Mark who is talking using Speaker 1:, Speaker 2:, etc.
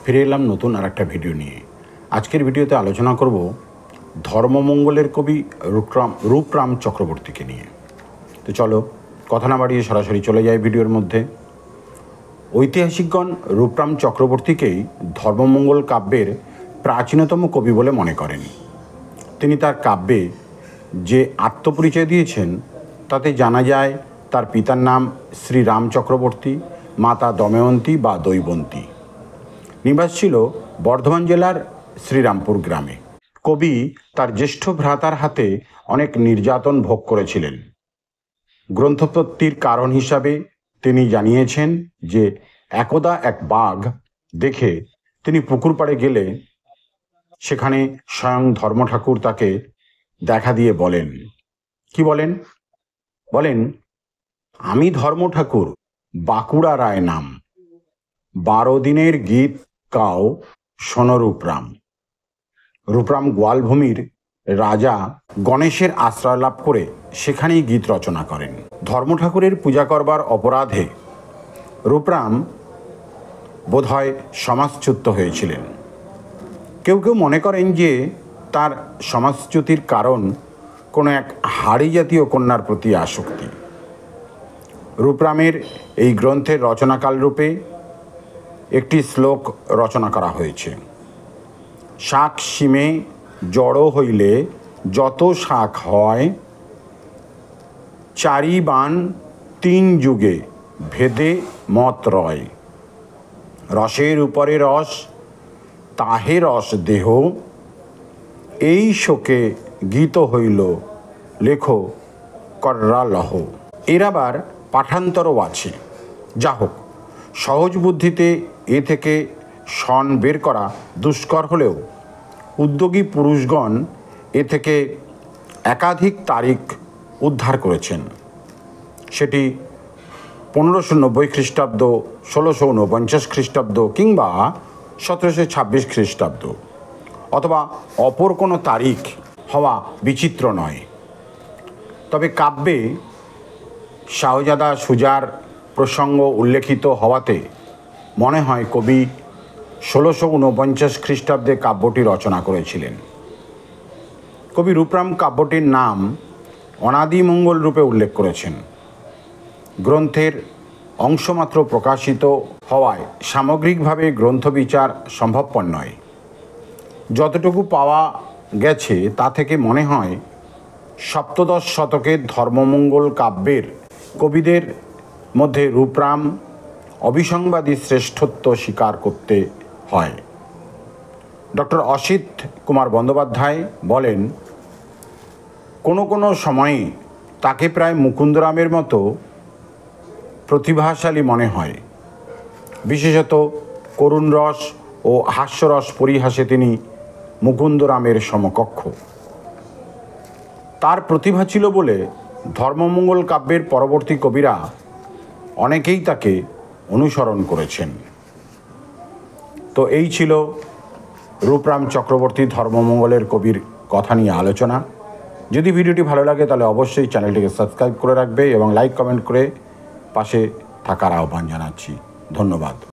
Speaker 1: ফিরে এলাম নতুন আর একটা ভিডিও নিয়ে। আজকের ভিডিওতে আলোচনা করব ধর্মমঙ্গলের কবি রূপরাম চক্রবর্তীকে নিয়ে। তো চলো কথা না বাড়িয়ে সরাসরি চলে যাই ভিডিওর মধ্যে। ঐতিহাসিকগণ রূপরাম চক্রবর্তীকেই ধর্মমঙ্গল কাব্যের প্রাচীনতম কবি বলে মনে করেন। তিনি তার কাব্যে যে আত্মপরিচয় দিয়েছেন তাতে জানা যায় তার পিতার নাম শ্রীরাম চক্রবর্তী, মাতা দময়ন্তী বা দৈবন্তী। নিবাস ছিল বর্ধমান জেলার শ্রীরামপুর গ্রামে। কবি তার জ্যেষ্ঠ ভ্রাতার হাতে অনেক নির্যাতন ভোগ করেছিলেন। গ্রন্থোৎপত্তির কারণ হিসাবে তিনি জানিয়েছেন যে একদা এক বাঘ দেখে তিনি পুকুর পাড়ে গেলে সেখানে স্বয়ং ধর্ম ঠাকুর তাকে দেখা দিয়ে বলেন, কি বলেন? বলেন, আমি ধর্ম ঠাকুর, বাঁকুড়া রায় নাম, 12 দিনের গীত গাও শোনো রূপরাম। রূপরাম গোয়ালভূমির রাজা গণেশের আশ্রয় লাভ করে সেখানেই গীত রচনা করেন। ধর্ম ঠাকুরের পূজা করবার অপরাধে রূপরাম বোধহয় সমাজচ্যুত হয়েছিলেন। কেউ কেউ মনে করেন যে তার সমাজচ্যুতির কারণ কোনো এক হাড়ি জাতীয় কন্যার প্রতি আসক্তি। রূপরামের এই গ্রন্থের রচনাকাল রূপে একটি শ্লোক রচনা করা হয়েছে। শাক সীমে জড়ো হইলে যত শাক হয়, 4 বাণ 3 যুগে ভেদে মত রয়। রসের উপরে রস, তাহে রস দেহ, এই শোকে গীত হইল লেখো কর্রা লহ। এর আবার পাঠান্তরও আছে। যা হোক, সহজ বুদ্ধিতে এ থেকে সন বের করা দুষ্কর হলেও উদ্যোগী পুরুষগণ এ থেকে একাধিক তারিখ উদ্ধার করেছেন। সেটি 1590 খ্রিস্টাব্দ, 1649 খ্রিস্টাব্দ কিংবা 1726 খ্রিস্টাব্দ, অথবা অপর কোনো তারিখ হওয়া বিচিত্র নয়। তবে কাব্যে শাহজাদা সুজার প্রসঙ্গ উল্লেখিত হওয়াতে মনে হয় কবি 1649 খ্রিস্টাব্দে কাব্যটি রচনা করেছিলেন। কবি রূপরাম কাব্যটির নাম অনাদিমঙ্গল রূপে উল্লেখ করেছেন। গ্রন্থের অংশমাত্র প্রকাশিত হওয়ায় সামগ্রিকভাবে গ্রন্থ বিচার সম্ভবপর নয়। যতটুকু পাওয়া গেছে তা থেকে মনে হয় সপ্তদশ শতকের ধর্মমঙ্গল কাব্যের কবিদের মধ্যে রূপরাম অবিসংবাদী শ্রেষ্ঠত্ব স্বীকার করতে হয়। ডক্টর অসিত কুমার বন্দ্যোপাধ্যায় বলেন, কোনো কোনো সময়ে তাকে প্রায় মুকুন্দরামের মতো প্রতিভাশালী মনে হয়। বিশেষত করুণ রস ও হাস্যরস পরিহাসে তিনি মুকুন্দরামের সমকক্ষ। তার প্রতিভা ছিল বলে ধর্মমঙ্গল কাব্যের পরবর্তী কবিরা অনেকেই তাকে অনুসরণ করেছেন। তো এই ছিল রূপরাম চক্রবর্তী ধর্মমঙ্গলের কবির কথা নিয়ে আলোচনা। যদি ভিডিওটি ভালো লাগে তাহলে অবশ্যই চ্যানেলটিকে সাবস্ক্রাইব করে রাখবে এবং লাইক কমেন্ট করে পাশে থাকার আহ্বান জানাচ্ছি। ধন্যবাদ।